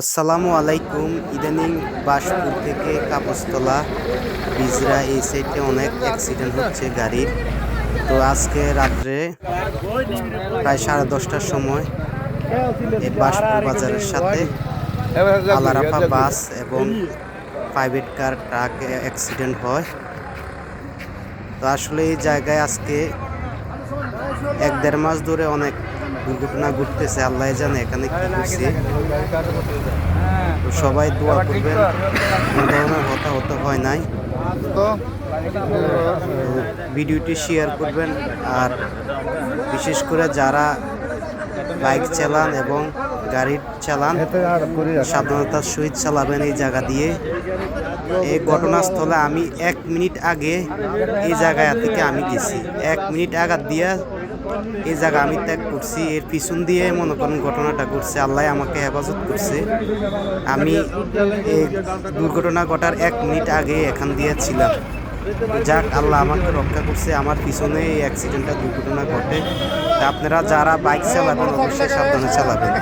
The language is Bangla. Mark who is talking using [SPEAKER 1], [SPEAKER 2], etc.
[SPEAKER 1] আসসালামু আলাইকুম। ইদানিং বাসপুর থেকে কাগজতলা বিজরা এই সাইডে অনেক অ্যাক্সিডেন্ট হচ্ছে গাড়ির। তো আজকে রাত্রে প্রায় 10:30টার সময় এই বাসপুর বাজারের সাথে আলারাফা বাস এবং প্রাইভেট কার ট্রাক অ্যাক্সিডেন্ট হয়। তো আসলে এই জায়গায় আজকে 1-1.5 মাস ধরে অনেক দুর্ঘটনা ঘটতেছে। আল্লাহ জানে এখানে কি হয়েছে। তো সবাই দোয়া করবেন, কোনো ধরনের হতাহত হয় নাই। তো ভিডিওটি শেয়ার করবেন, আর বিশেষ করে যারা বাইক চালান এবং গাড়ি চালান সাবধানতার সহিত চালাবেন। এই জায়গা দিয়ে এই ঘটনাস্থলে আমি 1 মিনিট আগে এই জায়গা থেকে আমি গেছি। 1 মিনিট আগে দিয়ে এই জায়গা আমি ত্যাগ করছি। এর পিছন দিয়ে মনে করেন ঘটনাটা ঘটছে। আল্লাহ আমাকে হেফাজত করছে। আমি এই দুর্ঘটনা ঘটার 1 মিনিট আগে এখান দিয়ে ছিলাম। যাক, আল্লাহ আমাকে রক্ষা করছে। আমার পিছনে এই অ্যাক্সিডেন্টটা দুর্ঘটনা ঘটে। তা আপনারা যারা বাইক চালাবেন অবশ্যই সাবধানে চালাবেন।